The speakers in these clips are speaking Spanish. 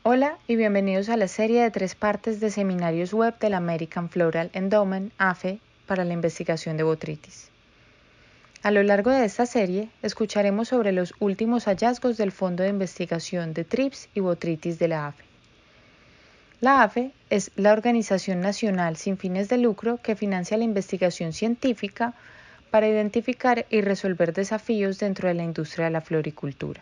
Hola y bienvenidos a la serie de 3 partes de seminarios web del American Floral Endowment, AFE, para la investigación de botrytis. A lo largo de esta serie, escucharemos sobre los últimos hallazgos del Fondo de Investigación de TRIPS y Botrytis de la AFE. La AFE es la organización nacional sin fines de lucro que financia la investigación científica para identificar y resolver desafíos dentro de la industria de la floricultura.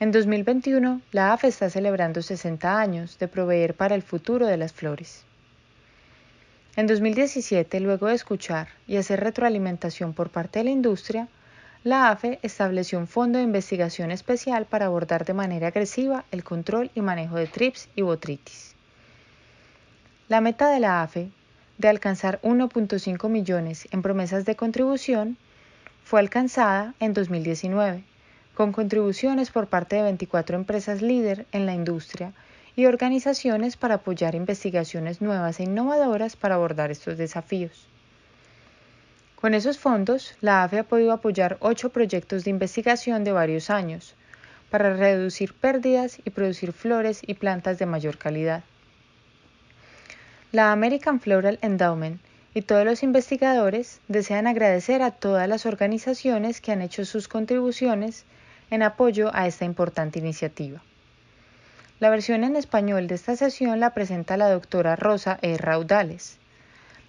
En 2021, la AFE está celebrando 60 años de proveer para el futuro de las flores. En 2017, luego de escuchar y hacer retroalimentación por parte de la industria, la AFE estableció un fondo de investigación especial para abordar de manera agresiva el control y manejo de TRIPS y botrytis. La meta de la AFE, de alcanzar 1.5 millones en promesas de contribución, fue alcanzada en 2019, con contribuciones por parte de 24 empresas líder en la industria y organizaciones para apoyar investigaciones nuevas e innovadoras para abordar estos desafíos. Con esos fondos, la AFE ha podido apoyar 8 proyectos de investigación de varios años para reducir pérdidas y producir flores y plantas de mayor calidad. La American Floral Endowment y todos los investigadores desean agradecer a todas las organizaciones que han hecho sus contribuciones en apoyo a esta importante iniciativa. La versión en español de esta sesión la presenta la doctora Rosa E. Raudales.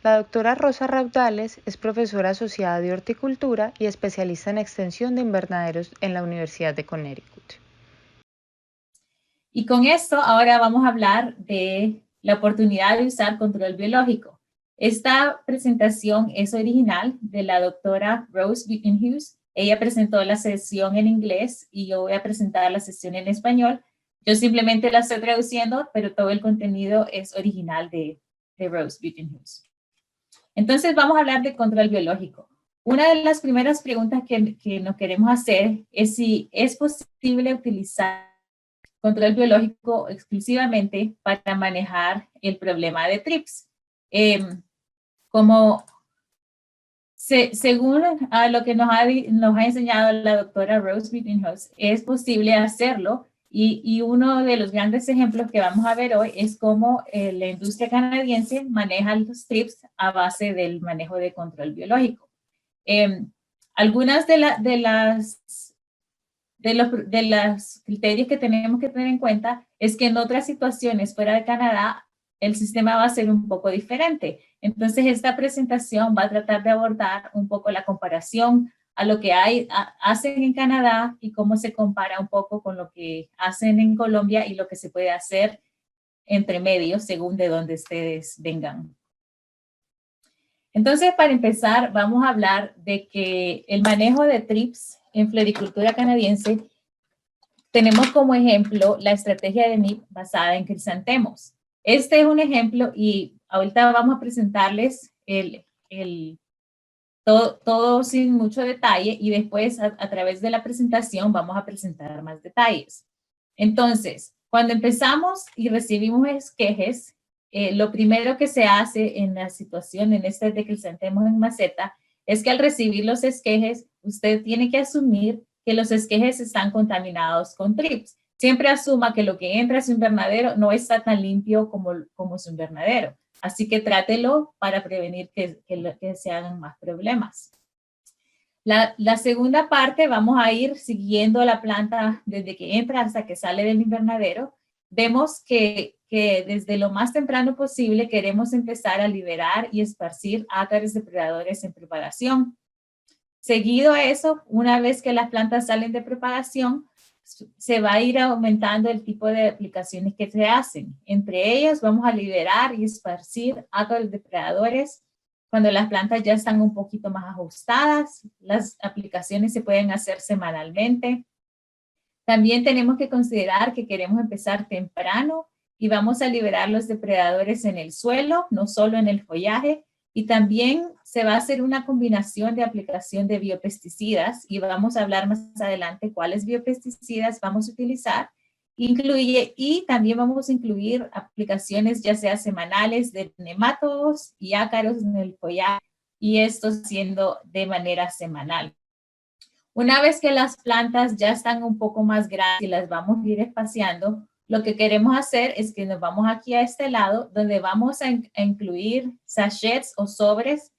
La doctora Rosa Raudales es profesora asociada de horticultura y especialista en extensión de invernaderos en la Universidad de Connecticut. Y con esto ahora vamos a hablar de la oportunidad de usar control biológico. Esta presentación es original de la doctora Rose Wittenhuse. Ella presentó la sesión en inglés y yo voy a presentar la sesión en español. Yo simplemente la estoy traduciendo, pero todo el contenido es original de Rose Wittenhuse. Entonces vamos a hablar de control biológico. Una de las primeras preguntas que nos queremos hacer es si es posible utilizar control biológico exclusivamente para manejar el problema de TRIPS. Según a lo que nos ha enseñado la doctora Rose Wittenhuse, es posible hacerlo y uno de los grandes ejemplos que vamos a ver hoy es cómo la industria canadiense maneja los TRIPS a base del manejo de control biológico. Algunas de los criterios que tenemos que tener en cuenta es que en otras situaciones fuera de Canadá, el sistema va a ser un poco diferente. Entonces, esta presentación va a tratar de abordar un poco la comparación a lo que hacen en Canadá y cómo se compara un poco con lo que hacen en Colombia y lo que se puede hacer entre medios según de donde ustedes vengan. Entonces, para empezar, vamos a hablar de que el manejo de TRIPS en floricultura canadiense, tenemos como ejemplo la estrategia de NIP basada en crisantemos. Este es un ejemplo y ahorita vamos a presentarles todo sin mucho detalle y después a través de la presentación vamos a presentar más detalles. Entonces, cuando empezamos y recibimos esquejes, lo primero que se hace en la situación, en este de crisantemos en maceta, es que al recibir los esquejes, usted tiene que asumir que los esquejes están contaminados con TRIPS. Siempre asuma que lo que entra a su invernadero no está tan limpio como su invernadero. Así que trátelo para prevenir que se hagan más problemas. La segunda parte, vamos a ir siguiendo la planta desde que entra hasta que sale del invernadero. Vemos que desde lo más temprano posible queremos empezar a liberar y esparcir ácaros depredadores en propagación. Seguido a eso, una vez que las plantas salen de propagación, se va a ir aumentando el tipo de aplicaciones que se hacen. Entre ellas vamos a liberar y esparcir ácaros depredadores. Cuando las plantas ya están un poquito más ajustadas, las aplicaciones se pueden hacer semanalmente. También tenemos que considerar que queremos empezar temprano y vamos a liberar los depredadores en el suelo, no solo en el follaje. Y también se va a hacer una combinación de aplicación de biopesticidas y vamos a hablar más adelante cuáles biopesticidas vamos a utilizar. Y también vamos a incluir aplicaciones ya sea semanales de nematodos y ácaros en el follaje y esto siendo de manera semanal. Una vez que las plantas ya están un poco más grandes y las vamos a ir espaciando, lo que queremos hacer es que nos vamos aquí a este lado, donde vamos a incluir sachets o sobres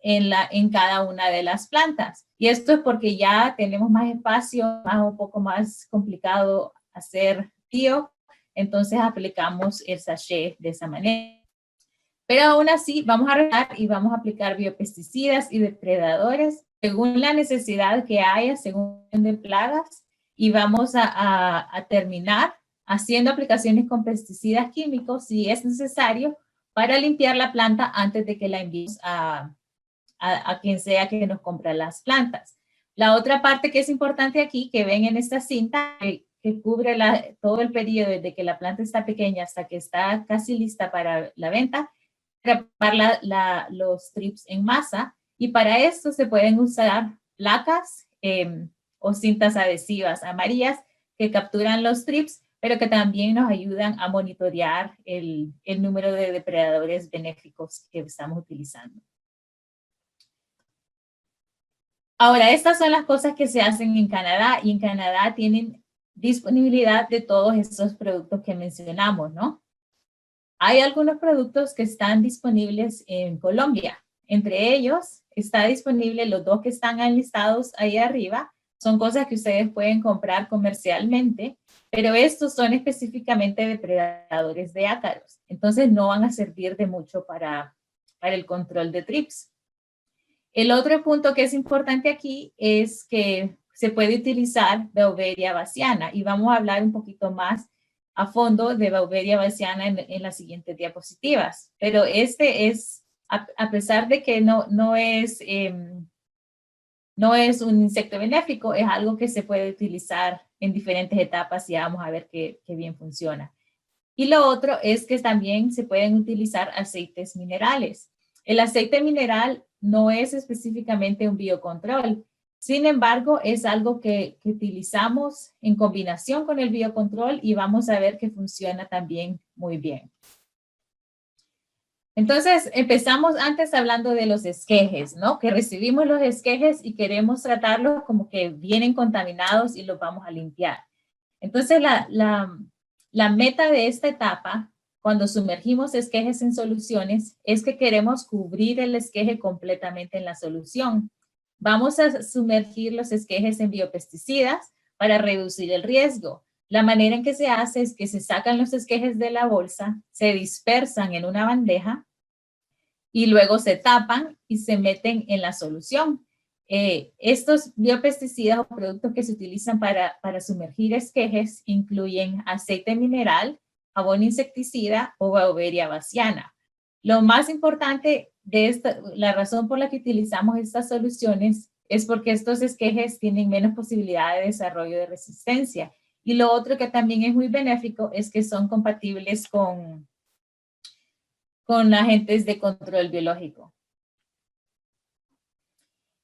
en cada una de las plantas. Y esto es porque ya tenemos más espacio, un poco más complicado hacer tío, entonces aplicamos el sachet de esa manera. Pero aún así vamos a regar y vamos a aplicar biopesticidas y depredadores según la necesidad que haya, según de plagas, y vamos a terminar haciendo aplicaciones con pesticidas químicos si es necesario para limpiar la planta antes de que la enviemos a quien sea que nos compra las plantas. La otra parte que es importante aquí, que ven en esta cinta, que cubre todo el periodo desde que la planta está pequeña hasta que está casi lista para la venta, atrapar los trips en masa, y para esto se pueden usar placas o cintas adhesivas amarillas que capturan los trips, pero que también nos ayudan a monitorear el número de depredadores benéficos que estamos utilizando. Ahora, estas son las cosas que se hacen en Canadá, y en Canadá tienen disponibilidad de todos estos productos que mencionamos, ¿no? Hay algunos productos que están disponibles en Colombia. Entre ellos está disponible los dos que están enlistados ahí arriba. Son cosas que ustedes pueden comprar comercialmente, pero estos son específicamente depredadores de ácaros. Entonces no van a servir de mucho para el control de trips. El otro punto que es importante aquí es que se puede utilizar Beauveria bassiana, y vamos a hablar un poquito más a fondo de Beauveria bassiana en las siguientes diapositivas. Pero este es, a pesar de que no es un insecto benéfico, es algo que se puede utilizar en diferentes etapas y vamos a ver qué bien funciona. Y lo otro es que también se pueden utilizar aceites minerales. El aceite mineral no es específicamente un biocontrol. Sin embargo, es algo que utilizamos en combinación con el biocontrol y vamos a ver que funciona también muy bien. Entonces, empezamos antes hablando de los esquejes, ¿no? Que recibimos los esquejes y queremos tratarlos como que vienen contaminados y los vamos a limpiar. Entonces, la meta de esta etapa, cuando sumergimos esquejes en soluciones, es que queremos cubrir el esqueje completamente en la solución. Vamos a sumergir los esquejes en biopesticidas para reducir el riesgo. La manera en que se hace es que se sacan los esquejes de la bolsa, se dispersan en una bandeja y luego se tapan y se meten en la solución. Estos biopesticidas o productos que se utilizan para sumergir esquejes incluyen aceite mineral, jabón insecticida o Beauveria bassiana. Lo más importante de la razón por la que utilizamos estas soluciones es porque estos esquejes tienen menos posibilidad de desarrollo de resistencia. Y lo otro que también es muy benéfico es que son compatibles con agentes de control biológico.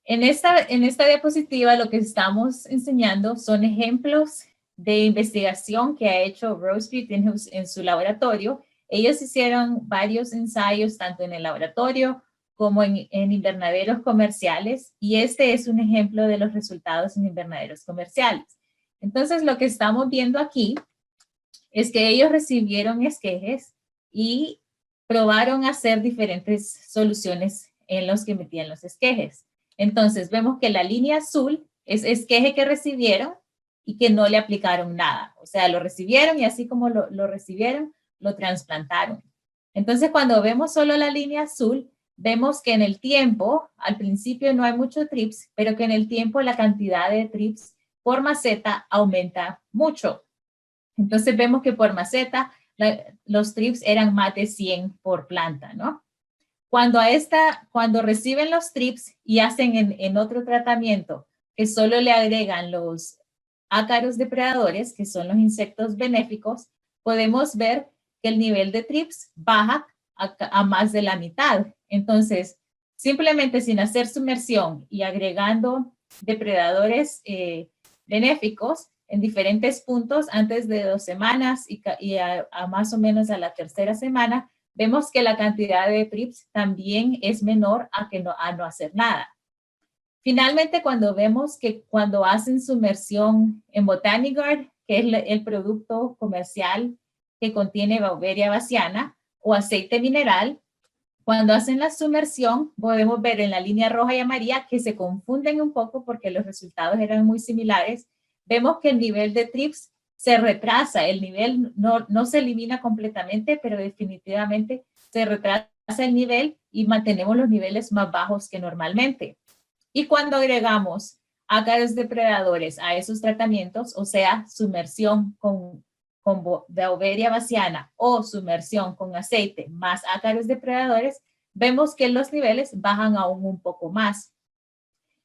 En esta diapositiva lo que estamos enseñando son ejemplos de investigación que ha hecho Rose Butenhuis en su laboratorio. Ellos hicieron varios ensayos tanto en el laboratorio como en invernaderos comerciales, y este es un ejemplo de los resultados en invernaderos comerciales. Entonces, lo que estamos viendo aquí es que ellos recibieron esquejes y probaron hacer diferentes soluciones en los que metían los esquejes. Entonces, vemos que la línea azul es esqueje que recibieron y que no le aplicaron nada. O sea, lo recibieron y así como lo recibieron, lo trasplantaron. Entonces, cuando vemos solo la línea azul, vemos que en el tiempo, al principio no hay mucho trips, pero que en el tiempo la cantidad de trips por maceta aumenta mucho. Entonces vemos que por maceta los trips eran más de 100 por planta, ¿no? Cuando reciben los trips y hacen en otro tratamiento que solo le agregan los ácaros depredadores, que son los insectos benéficos, podemos ver que el nivel de trips baja a más de la mitad. Entonces, simplemente sin hacer sumersión y agregando depredadores benéficos en diferentes puntos antes de 2 semanas y a más o menos a la tercera semana, vemos que la cantidad de trips también es menor a no hacer nada. Finalmente, cuando vemos que cuando hacen sumersión en Botanic Garden, que es el producto comercial que contiene Beauveria bassiana o aceite mineral. Cuando hacen la sumersión, podemos ver en la línea roja y amarilla que se confunden un poco porque los resultados eran muy similares. Vemos que el nivel de TRIPS se retrasa, el nivel no se elimina completamente, pero definitivamente se retrasa el nivel y mantenemos los niveles más bajos que normalmente. Y cuando agregamos ácaros depredadores a esos tratamientos, o sea, sumersión con Beauveria bassiana o sumersión con aceite más ácaros depredadores, vemos que los niveles bajan aún un poco más.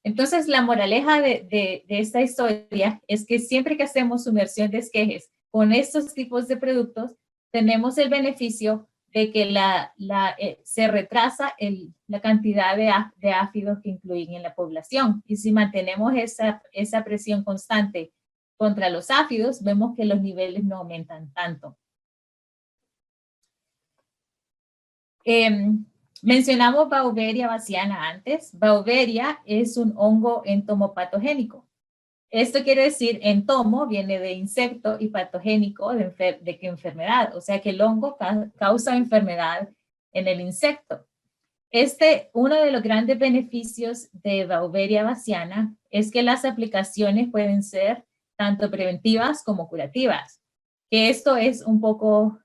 Entonces, la moraleja de esta historia es que siempre que hacemos sumersión de esquejes con estos tipos de productos, tenemos el beneficio de que se retrasa la cantidad de áfidos que incluyen en la población. Y si mantenemos esa presión constante contra los áfidos, vemos que los niveles no aumentan tanto. Mencionamos Beauveria bassiana antes. Beauveria es un hongo entomopatogénico. Esto quiere decir, entomo viene de insecto y patogénico de qué enfermedad. O sea que el hongo causa enfermedad en el insecto. Uno de los grandes beneficios de Beauveria bassiana es que las aplicaciones pueden ser tanto preventivas como curativas. Que esto es un poco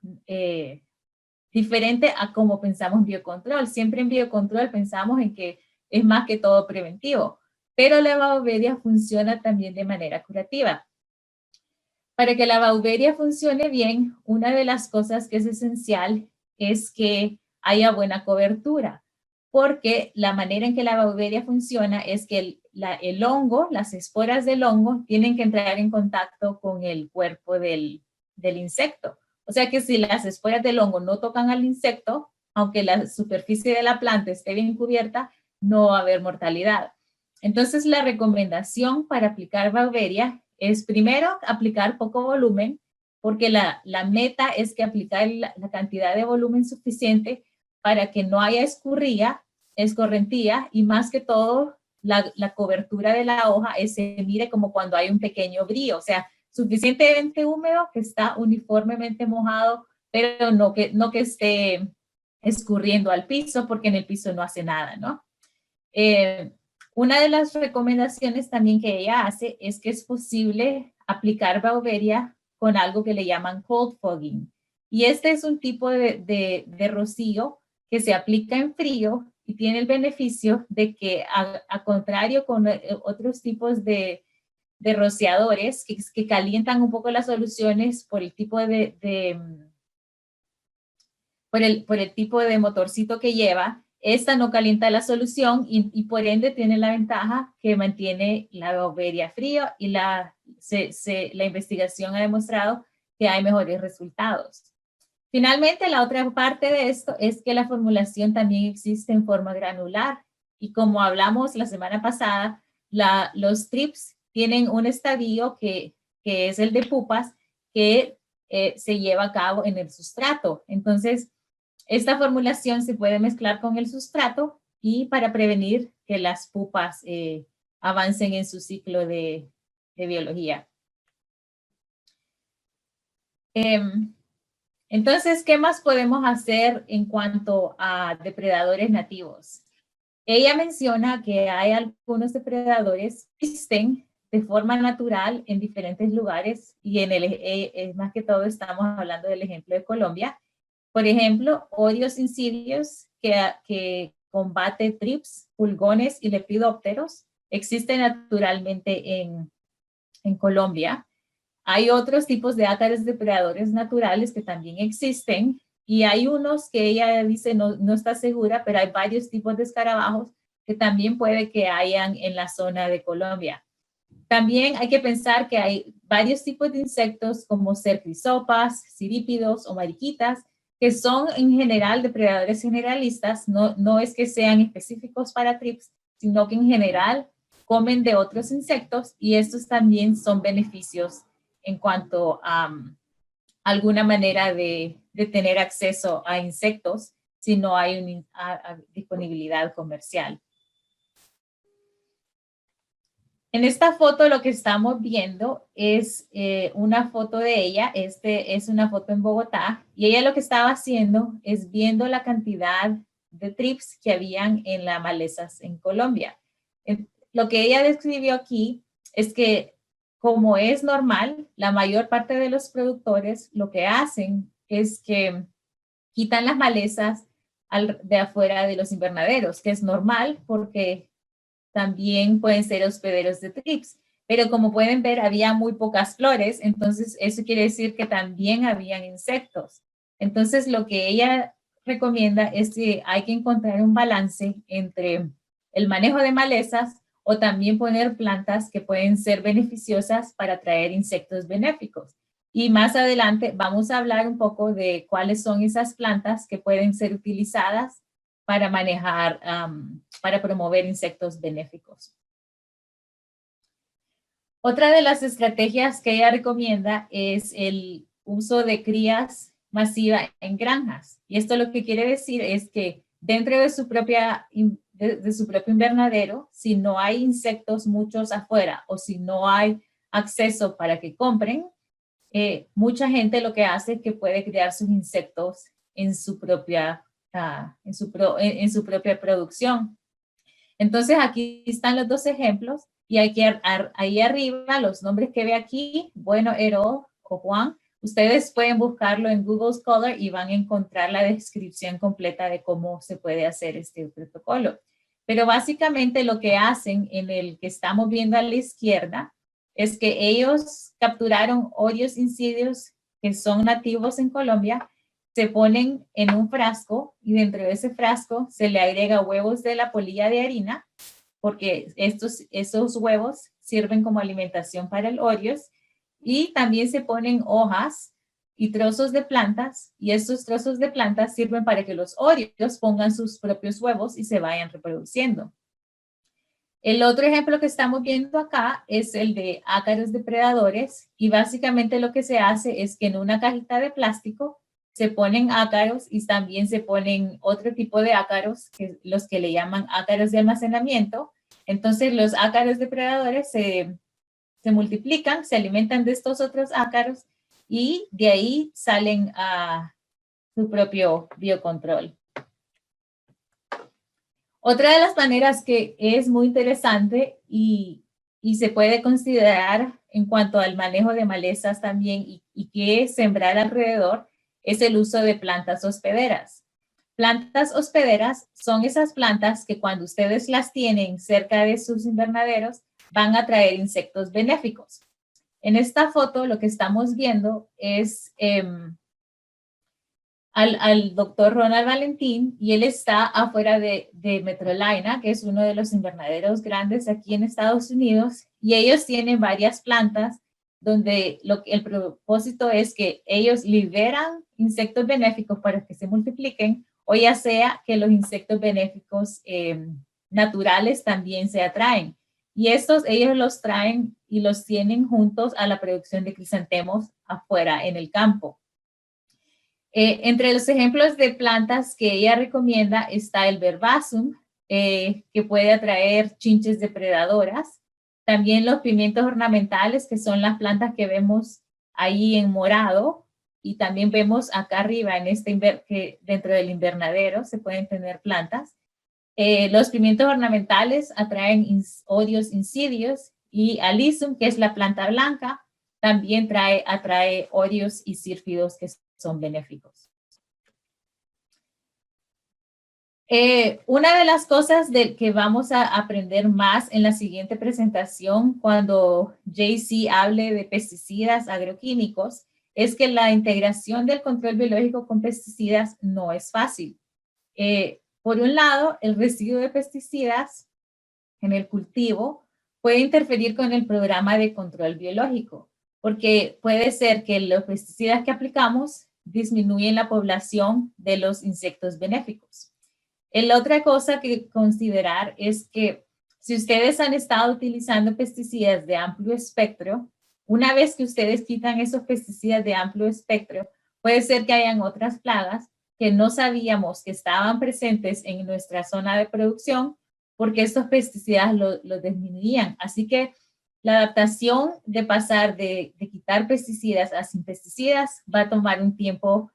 diferente a cómo pensamos en biocontrol. Siempre en biocontrol pensamos en que es más que todo preventivo, pero la Beauveria funciona también de manera curativa. Para que la Beauveria funcione bien, una de las cosas que es esencial es que haya buena cobertura, porque la manera en que la Beauveria funciona es que el hongo, las esporas del hongo, tienen que entrar en contacto con el cuerpo del insecto. O sea que si las esporas del hongo no tocan al insecto, aunque la superficie de la planta esté bien cubierta, no va a haber mortalidad. Entonces, la recomendación para aplicar Beauveria es primero aplicar poco volumen, porque la meta es que aplicar la cantidad de volumen suficiente para que no haya escorrentía y más que todo la cobertura de la hoja se mire como cuando hay un pequeño brillo, o sea, suficientemente húmedo que está uniformemente mojado, pero no que esté escurriendo al piso porque en el piso no hace nada, ¿no? Una de las recomendaciones también que ella hace es que es posible aplicar Beauveria con algo que le llaman cold fogging. Y este es un tipo de rocío que se aplica en frío y tiene el beneficio de que, a contrario con otros tipos de rociadores que calientan un poco las soluciones por el tipo por el tipo de motorcito que lleva, esta no calienta la solución y por ende tiene la ventaja que mantiene la Beauveria frío y la investigación ha demostrado que hay mejores resultados. Finalmente, la otra parte de esto es que la formulación también existe en forma granular y como hablamos la semana pasada, los TRIPS tienen un estadio que es el de pupas que se lleva a cabo en el sustrato. Entonces, esta formulación se puede mezclar con el sustrato y para prevenir que las pupas avancen en su ciclo de biología. Entonces, ¿qué más podemos hacer en cuanto a depredadores nativos? Ella menciona que hay algunos depredadores que existen de forma natural en diferentes lugares y más que todo estamos hablando del ejemplo de Colombia. Por ejemplo, Orius insidius, que combate trips, pulgones y lepidópteros, existe naturalmente en Colombia. Hay otros tipos de ácaros depredadores naturales que también existen y hay unos que ella dice no está segura, pero hay varios tipos de escarabajos que también puede que hayan en la zona de Colombia. También hay que pensar que hay varios tipos de insectos como cercrisopas, cirípidos o mariquitas, que son en general depredadores generalistas, no es que sean específicos para trips, sino que en general comen de otros insectos y estos también son beneficios en cuanto a alguna manera de tener acceso a insectos si no hay una disponibilidad comercial. En esta foto lo que estamos viendo es una foto de ella. Es una foto en Bogotá y ella lo que estaba haciendo es viendo la cantidad de trips que habían en las malezas en Colombia. Lo que ella describió aquí es que, como es normal, la mayor parte de los productores lo que hacen es que quitan las malezas de afuera de los invernaderos, que es normal porque también pueden ser hospederos de trips. Pero como pueden ver, había muy pocas flores, entonces eso quiere decir que también habían insectos. Entonces lo que ella recomienda es que hay que encontrar un balance entre el manejo de malezas o también poner plantas que pueden ser beneficiosas para atraer insectos benéficos. Y más adelante vamos a hablar un poco de cuáles son esas plantas que pueden ser utilizadas para manejar, para promover insectos benéficos. Otra de las estrategias que ella recomienda es el uso de crías masivas en granjas. Y esto lo que quiere decir es que dentro de su propio invernadero, si no hay insectos muchos afuera o si no hay acceso para que compren, mucha gente lo que hace es que puede crear sus insectos en su propia en su propia producción. Entonces aquí están los dos ejemplos y aquí, ahí arriba los nombres que ve aquí, Bueno, Ero o Juan, ustedes pueden buscarlo en Google Scholar y van a encontrar la descripción completa de cómo se puede hacer este protocolo. Pero básicamente lo que hacen en el que estamos viendo a la izquierda es que ellos capturaron Orios incidios que son nativos en Colombia, se ponen en un frasco y dentro de ese frasco se le agrega huevos de la polilla de harina, porque esos huevos sirven como alimentación para el Orios, y también se ponen hojas y trozos de plantas, y estos trozos de plantas sirven para que los Orios pongan sus propios huevos y se vayan reproduciendo. El otro ejemplo que estamos viendo acá es el de ácaros depredadores, y básicamente lo que se hace es que en una cajita de plástico se ponen ácaros y también se ponen otro tipo de ácaros, los que le llaman ácaros de almacenamiento. Entonces los ácaros depredadores se multiplican, se alimentan de estos otros ácaros y de ahí salen a su propio biocontrol. Otra de las maneras que es muy interesante y se puede considerar en cuanto al manejo de malezas también y que sembrar alrededor es el uso de plantas hospederas. Plantas hospederas son esas plantas que cuando ustedes las tienen cerca de sus invernaderos van a traer insectos benéficos. En esta foto lo que estamos viendo es al doctor Ronald Valentín, y él está afuera de Metrolina, que es uno de los invernaderos grandes aquí en Estados Unidos, y ellos tienen varias plantas donde el propósito es que ellos liberan insectos benéficos para que se multipliquen, o ya sea que los insectos benéficos naturales también se atraen. Y estos ellos los traen y los tienen juntos a la producción de crisantemos afuera en el campo. Entre los ejemplos de plantas que ella recomienda está el verbasum, que puede atraer chinches depredadoras. También los pimientos ornamentales, que son las plantas que vemos ahí en morado. Y también vemos acá arriba, que dentro del invernadero se pueden tener plantas. Los pimientos ornamentales atraen Orios incidios, y Alyssum, que es la planta blanca, también atrae Orios y sírfidos que son benéficos. Una de las cosas que vamos a aprender más en la siguiente presentación, cuando JC hable de pesticidas agroquímicos, es que la integración del control biológico con pesticidas no es fácil. Por un lado, el residuo de pesticidas en el cultivo puede interferir con el programa de control biológico, porque puede ser que los pesticidas que aplicamos disminuyen la población de los insectos benéficos. La otra cosa que considerar es que si ustedes han estado utilizando pesticidas de amplio espectro, una vez que ustedes quitan esos pesticidas de amplio espectro, puede ser que hayan otras plagas que no sabíamos que estaban presentes en nuestra zona de producción, porque estos pesticidas lo disminuían. Así que La adaptación de pasar de quitar pesticidas a sin pesticidas va a tomar un tiempo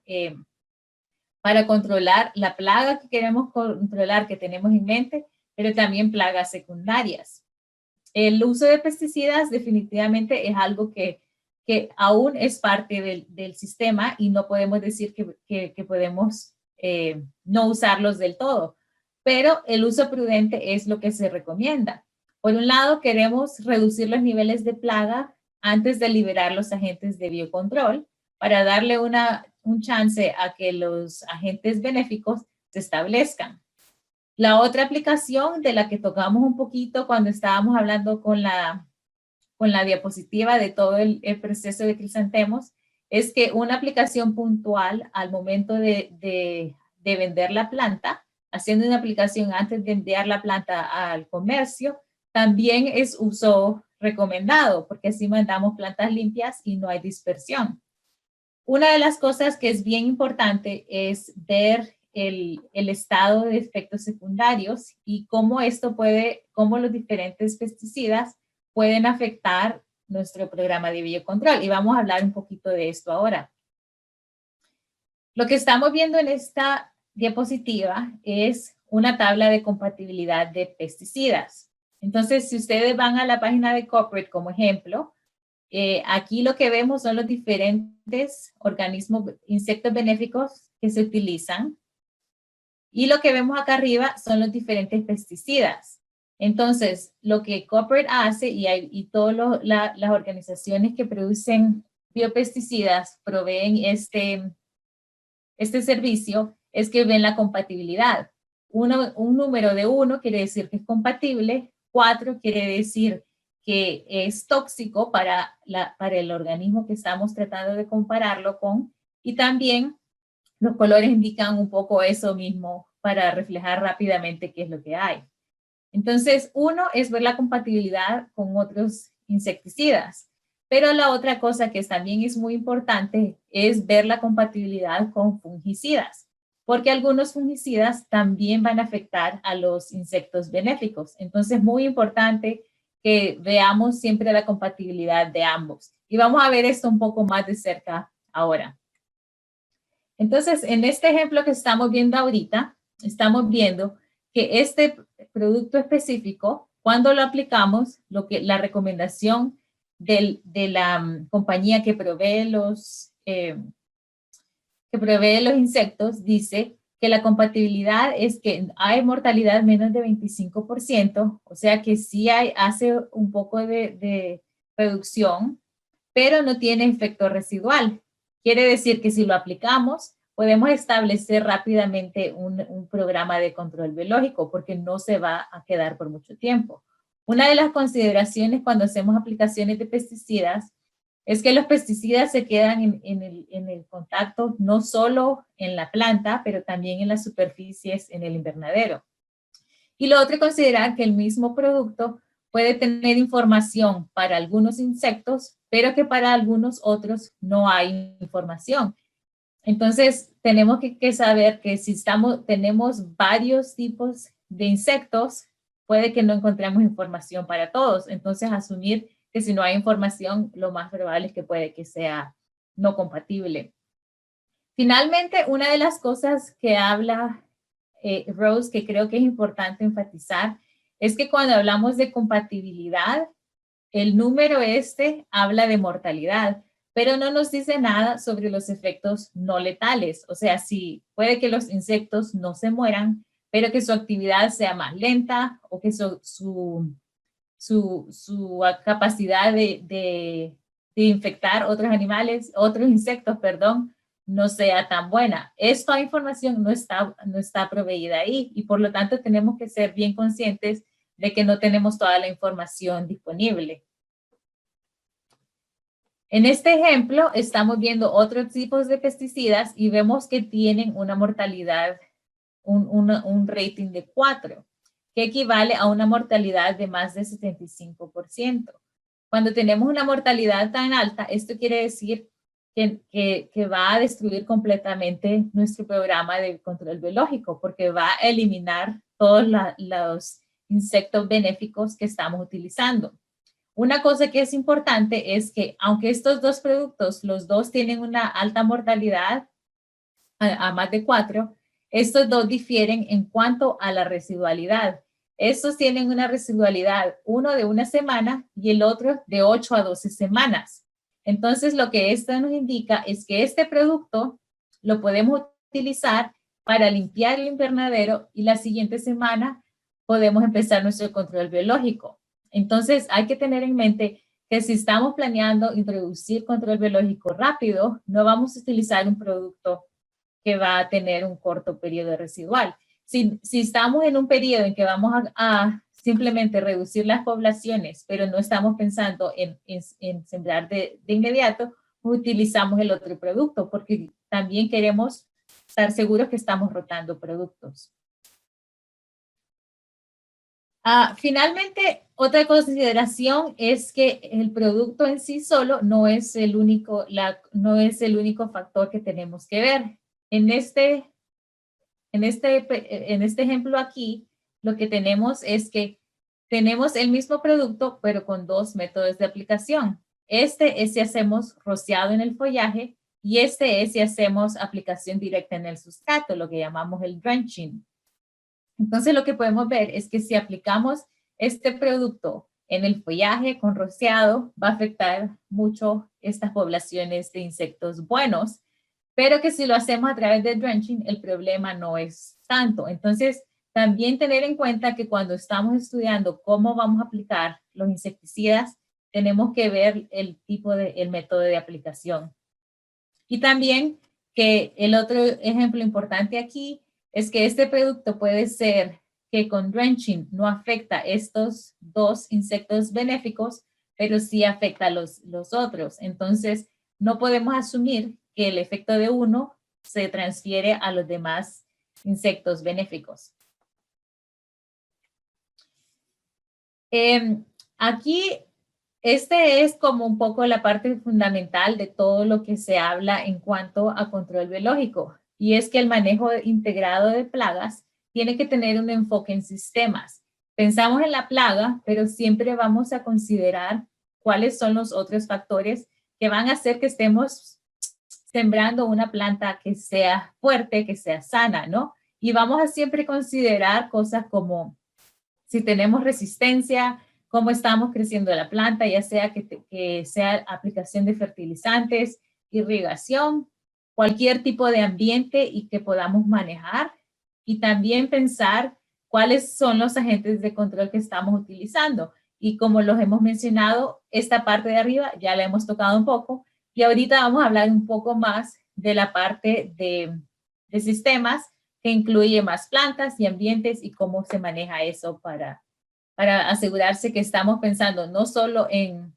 para controlar la plaga que queremos controlar, que tenemos en mente, pero también plagas secundarias. El uso de pesticidas definitivamente es algo que aún es parte del sistema y no podemos decir que podemos no usarlos del todo, pero el uso prudente es lo que se recomienda. Por un lado, queremos reducir los niveles de plaga antes de liberar los agentes de biocontrol para darle un chance a que los agentes benéficos se establezcan. La otra aplicación de la que tocamos un poquito cuando estábamos hablando con la diapositiva de todo el proceso de crisantemos es que una aplicación puntual al momento de vender la planta, haciendo una aplicación antes de enviar la planta al comercio, también es uso recomendado porque así mandamos plantas limpias y no hay dispersión. Una de las cosas que es bien importante es ver el estado de efectos secundarios y cómo cómo los diferentes pesticidas pueden afectar nuestro programa de biocontrol. Y vamos a hablar un poquito de esto ahora. Lo que estamos viendo en esta diapositiva es una tabla de compatibilidad de pesticidas. Entonces, si ustedes van a la página de Corporate como ejemplo, aquí lo que vemos son los diferentes organismos, insectos benéficos que se utilizan. Y lo que vemos acá arriba son los diferentes pesticidas. Entonces, lo que Corporate hace y todas las organizaciones que producen biopesticidas proveen este servicio es que ven la compatibilidad. Un número de 1 quiere decir que es compatible, 4 quiere decir que es tóxico para el organismo que estamos tratando de compararlo con, y también los colores indican un poco eso mismo para reflejar rápidamente qué es lo que hay. Entonces, uno es ver la compatibilidad con otros insecticidas, pero la otra cosa que también es muy importante es ver la compatibilidad con fungicidas, porque algunos fungicidas también van a afectar a los insectos benéficos. Entonces, muy importante que veamos siempre la compatibilidad de ambos. Y vamos a ver esto un poco más de cerca ahora. Entonces, en este ejemplo que estamos viendo ahorita, estamos viendo que este producto específico, cuando lo aplicamos, la recomendación de la compañía que provee los insectos dice que la compatibilidad es que hay mortalidad menos de 25%, o sea que sí hace un poco de reducción, pero no tiene efecto residual. Quiere decir que si lo aplicamos, podemos establecer rápidamente un programa de control biológico porque no se va a quedar por mucho tiempo. Una de las consideraciones cuando hacemos aplicaciones de pesticidas es que los pesticidas se quedan en el contacto no solo en la planta, pero también en las superficies en el invernadero. Y lo otro es considerar que el mismo producto puede tener información para algunos insectos, pero que para algunos otros no hay información. Entonces, tenemos que saber que si tenemos varios tipos de insectos, puede que no encontremos información para todos. Entonces, asumir que si no hay información, lo más probable es que puede que sea no compatible. Finalmente, una de las cosas que habla Rose, que creo que es importante enfatizar, es que cuando hablamos de compatibilidad, el número habla de mortalidad, pero no nos dice nada sobre los efectos no letales. O sea, sí, puede que los insectos no se mueran, pero que su actividad sea más lenta o que su capacidad de infectar otros animales, otros insectos, perdón, no sea tan buena. Esta información no está proveída ahí y por lo tanto tenemos que ser bien conscientes de que no tenemos toda la información disponible. En este ejemplo estamos viendo otros tipos de pesticidas y vemos que tienen una mortalidad, un rating de 4, que equivale a una mortalidad de más de 75%. Cuando tenemos una mortalidad tan alta, esto quiere decir que va a destruir completamente nuestro programa de control biológico porque va a eliminar todos los insectos benéficos que estamos utilizando. Una cosa que es importante es que aunque estos dos productos, los dos tienen una alta mortalidad a más de 4, estos dos difieren en cuanto a la residualidad. Estos tienen una residualidad, uno de 1 semana y el otro de 8 a 12 semanas. Entonces, lo que esto nos indica es que este producto lo podemos utilizar para limpiar el invernadero y la siguiente semana podemos empezar nuestro control biológico. Entonces, hay que tener en mente que si estamos planeando introducir control biológico rápido, no vamos a utilizar un producto que va a tener un corto periodo residual. Si estamos en un periodo en que vamos a simplemente reducir las poblaciones, pero no estamos pensando en sembrar de inmediato, utilizamos el otro producto porque también queremos estar seguros que estamos rotando productos. Finalmente, otra consideración es que el producto en sí solo no es el único factor que tenemos que ver. En este ejemplo aquí, lo que tenemos es que tenemos el mismo producto, pero con dos métodos de aplicación. Este es si hacemos rociado en el follaje y este es si hacemos aplicación directa en el sustrato, lo que llamamos el drenching. Entonces, lo que podemos ver es que si aplicamos este producto en el follaje con rociado, va a afectar mucho estas poblaciones de insectos buenos, pero que si lo hacemos a través de drenching, el problema no es tanto. Entonces, también tener en cuenta que cuando estamos estudiando cómo vamos a aplicar los insecticidas, tenemos que ver el método de aplicación. Y también que el otro ejemplo importante aquí es que este producto puede ser que con drenching no afecta estos dos insectos benéficos, pero sí afecta a los otros. Entonces, no podemos asumir que el efecto de uno se transfiere a los demás insectos benéficos. Aquí, este es como un poco la parte fundamental de todo lo que se habla en cuanto a control biológico, y es que el manejo integrado de plagas tiene que tener un enfoque en sistemas. Pensamos en la plaga, pero siempre vamos a considerar cuáles son los otros factores que van a hacer que estemos sembrando una planta que sea fuerte, que sea sana, ¿no? Y vamos a siempre considerar cosas como si tenemos resistencia, cómo estamos creciendo la planta, ya sea que sea aplicación de fertilizantes, irrigación, cualquier tipo de ambiente y que podamos manejar. Y también pensar cuáles son los agentes de control que estamos utilizando. Y como los hemos mencionado, esta parte de arriba ya la hemos tocado un poco. Y ahorita vamos a hablar un poco más de la parte de sistemas, que incluye más plantas y ambientes y cómo se maneja eso para asegurarse que estamos pensando no solo en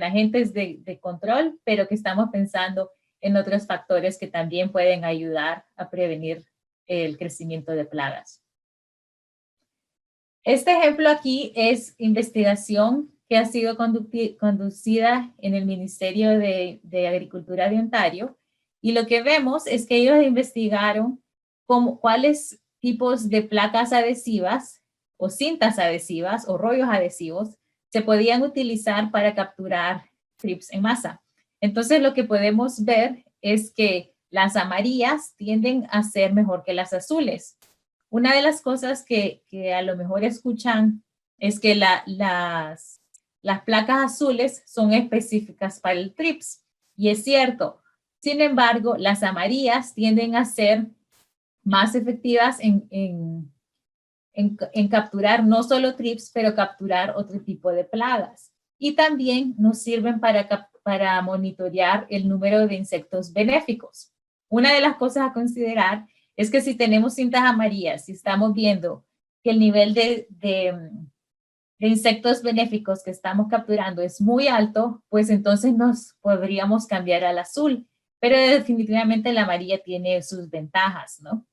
agentes de control, pero que estamos pensando en otros factores que también pueden ayudar a prevenir el crecimiento de plagas. Este ejemplo aquí es investigación que ha sido conducida en el Ministerio de Agricultura de Ontario, y lo que vemos es que ellos investigaron cuáles tipos de placas adhesivas o cintas adhesivas o rollos adhesivos se podían utilizar para capturar thrips en masa. Entonces, lo que podemos ver es que las amarillas tienden a ser mejor que las azules. Una de las cosas que a lo mejor escuchan es que las placas azules son específicas para el thrips, y es cierto. Sin embargo, las amarillas tienden a ser más efectivas en capturar no solo thrips, pero capturar otro tipo de plagas. Y también nos sirven para monitorear el número de insectos benéficos. Una de las cosas a considerar es que si tenemos cintas amarillas, si estamos viendo que el nivel de insectos benéficos que estamos capturando es muy alto, pues entonces nos podríamos cambiar al azul. Pero definitivamente la amarilla tiene sus ventajas, ¿no?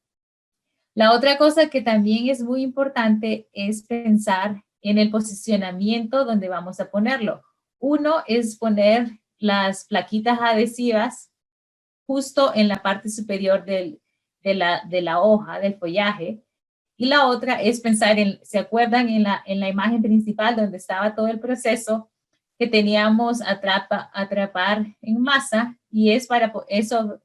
La otra cosa que también es muy importante es pensar en el posicionamiento donde vamos a ponerlo. Uno es poner las plaquitas adhesivas justo en la parte superior de la hoja, del follaje. Y la otra es pensar ¿se acuerdan en la imagen principal donde estaba todo el proceso? que teníamos atrapar en masa, y es para eso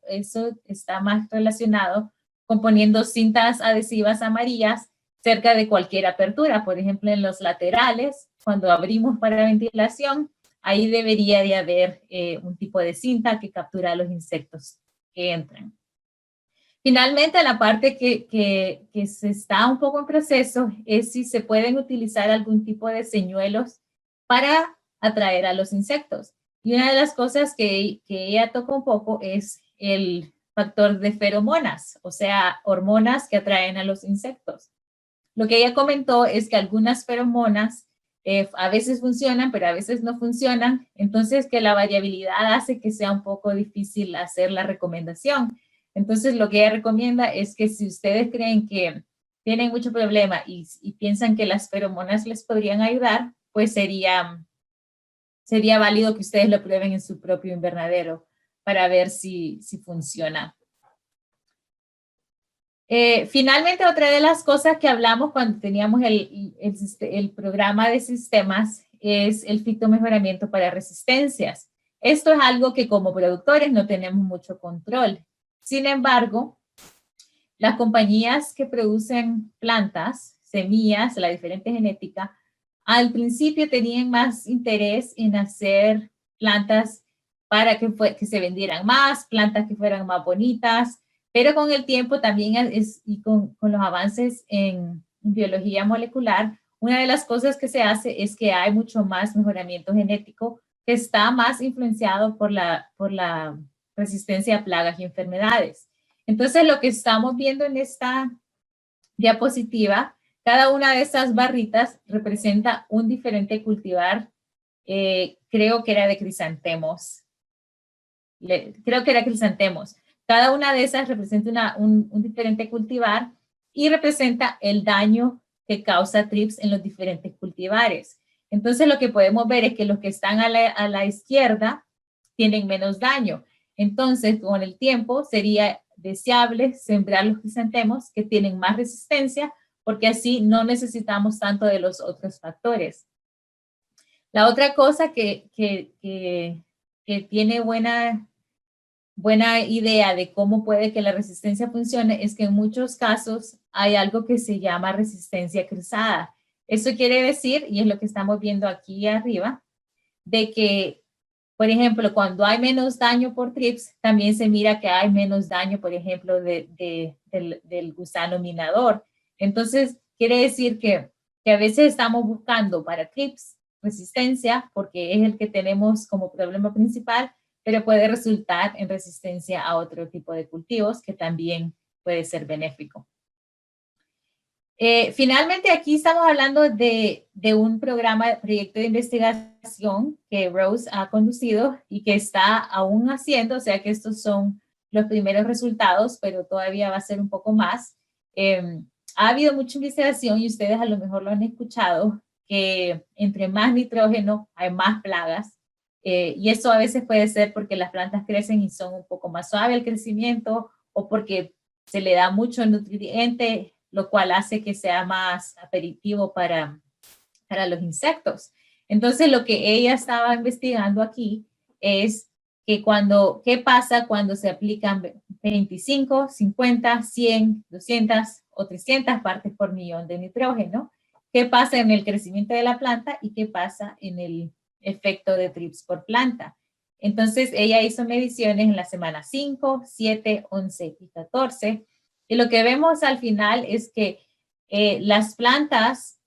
está más relacionado con poniendo cintas adhesivas amarillas cerca de cualquier apertura, por ejemplo en los laterales, cuando abrimos para ventilación, ahí debería de haber un tipo de cinta que captura a los insectos que entran. Finalmente, la parte que se está un poco en proceso es si se pueden utilizar algún tipo de señuelos para atraer a los insectos. Y una de las cosas que ella toca un poco es el factor de feromonas, o sea, hormonas que atraen a los insectos. Lo que ella comentó es que algunas feromonas a veces funcionan, pero a veces no funcionan. Entonces, que la variabilidad hace que sea un poco difícil hacer la recomendación. Entonces, lo que ella recomienda es que si ustedes creen que tienen mucho problema y piensan que las feromonas les podrían ayudar, pues sería válido que ustedes lo prueben en su propio invernadero para ver si funciona. Finalmente, otra de las cosas que hablamos cuando teníamos el programa de sistemas es el fitomejoramiento para resistencias. Esto es algo que como productores no tenemos mucho control. Sin embargo, las compañías que producen plantas, semillas, la diferente genética, al principio tenían más interés en hacer plantas para que se vendieran más, plantas que fueran más bonitas, pero con el tiempo también y con los avances en biología molecular, una de las cosas que se hace es que hay mucho más mejoramiento genético que está más influenciado por la resistencia a plagas y enfermedades. Entonces, lo que estamos viendo en esta diapositiva, cada una de estas barritas representa un diferente cultivar. Creo que era de crisantemos. Creo que era crisantemos. Cada una de esas representa un diferente cultivar y representa el daño que causa trips en los diferentes cultivares. Entonces, lo que podemos ver es que los que están a la izquierda tienen menos daño. Entonces, con el tiempo sería deseable sembrar los crisantemos que tienen más resistencia, porque así no necesitamos tanto de los otros factores. La otra cosa que tiene buena idea de cómo puede que la resistencia funcione es que en muchos casos hay algo que se llama resistencia cruzada. Eso quiere decir, y es lo que estamos viendo aquí arriba, de que, por ejemplo, cuando hay menos daño por trips, también se mira que hay menos daño, por ejemplo, del gusano minador. Entonces, quiere decir que a veces estamos buscando para trips resistencia, porque es el que tenemos como problema principal, pero puede resultar en resistencia a otro tipo de cultivos que también puede ser benéfico. Finalmente, aquí estamos hablando de un proyecto de investigación que Rose ha conducido y que está aún haciendo, o sea que estos son los primeros resultados, pero todavía va a ser un poco más. Ha habido mucha investigación y ustedes a lo mejor lo han escuchado, que entre más nitrógeno hay más plagas. Y eso a veces puede ser porque las plantas crecen y son un poco más suave el crecimiento o porque se le da mucho nutriente, lo cual hace que sea más aperitivo para los insectos. Entonces, lo que ella estaba investigando aquí es que ¿qué pasa cuando se aplican 25, 50, 100, 200 o 300 partes por millón de nitrógeno? ¿Qué pasa en el crecimiento de la planta y qué pasa en el efecto de trips por planta? Entonces, ella hizo mediciones en la semana 5, 7, 11 y 14. Y lo que vemos al final es que las plantas,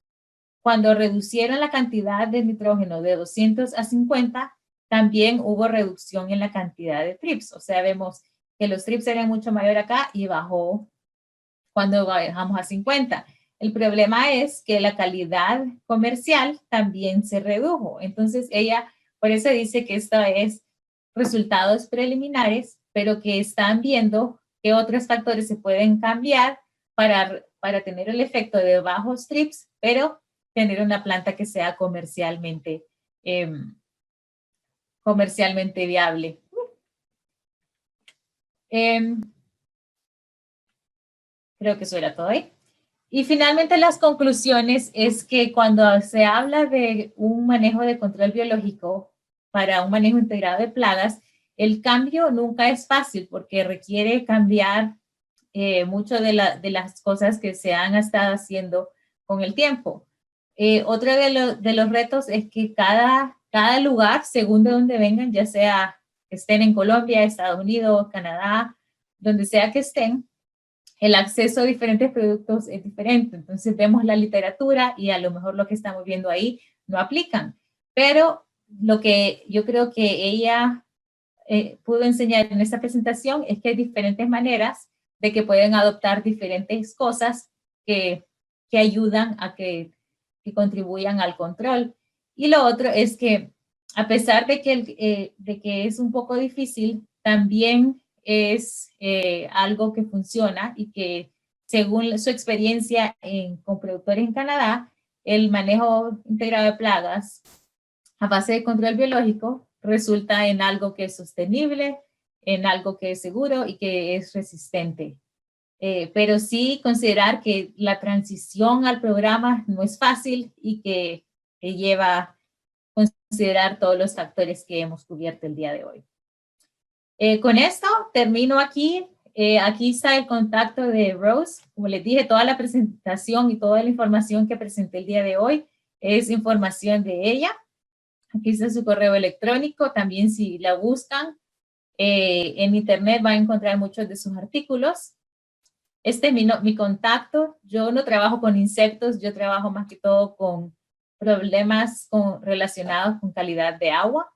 cuando reducieron la cantidad de nitrógeno de 200 a 50, también hubo reducción en la cantidad de trips. O sea, vemos que los trips eran mucho mayor acá y bajó cuando bajamos a 50. El problema es que la calidad comercial también se redujo. Entonces, ella por eso dice que esto es resultados preliminares, pero que están viendo qué otros factores se pueden cambiar para tener el efecto de bajos trips, pero tener una planta que sea comercialmente viable. Creo que eso era todo ahí. Y finalmente las conclusiones es que cuando se habla de un manejo de control biológico para un manejo integrado de plagas, el cambio nunca es fácil porque requiere cambiar mucho de las cosas que se han estado haciendo con el tiempo. Otro de los retos es que cada lugar, según de donde vengan, ya sea que estén en Colombia, Estados Unidos, Canadá, donde sea que estén, el acceso a diferentes productos es diferente. Entonces vemos la literatura y a lo mejor lo que estamos viendo ahí no aplican. Pero lo que yo creo que ella pudo enseñar en esta presentación es que hay diferentes maneras de que pueden adoptar diferentes cosas que ayudan a que contribuyan al control. Y lo otro es que a pesar de que es un poco difícil, también es algo que funciona y que según su experiencia con productores en Canadá, el manejo integrado de plagas a base de control biológico resulta en algo que es sostenible, en algo que es seguro y que es resistente. Pero sí considerar que la transición al programa no es fácil y que lleva a considerar todos los factores que hemos cubierto el día de hoy. Con esto termino aquí. Aquí está el contacto de Rose. Como les dije, toda la presentación y toda la información que presenté el día de hoy es información de ella. Aquí está su correo electrónico. También si la buscan en internet van a encontrar muchos de sus artículos. Este es mi contacto. Yo no trabajo con insectos, yo trabajo más que todo con problemas relacionados con calidad de agua.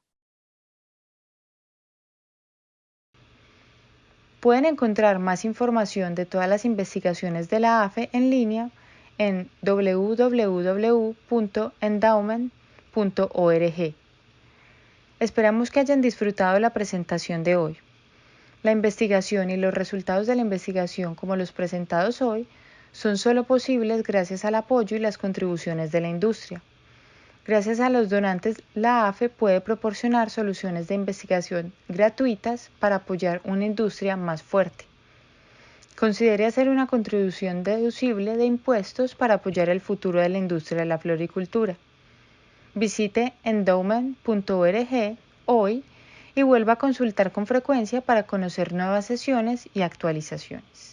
Pueden encontrar más información de todas las investigaciones de la AFE en línea en www.endowment.org. Esperamos que hayan disfrutado la presentación de hoy. La investigación y los resultados de la investigación, como los presentados hoy, son solo posibles gracias al apoyo y las contribuciones de la industria. Gracias a los donantes, la AFE puede proporcionar soluciones de investigación gratuitas para apoyar una industria más fuerte. Considere hacer una contribución deducible de impuestos para apoyar el futuro de la industria de la floricultura. Visite endowment.org hoy y vuelva a consultar con frecuencia para conocer nuevas sesiones y actualizaciones.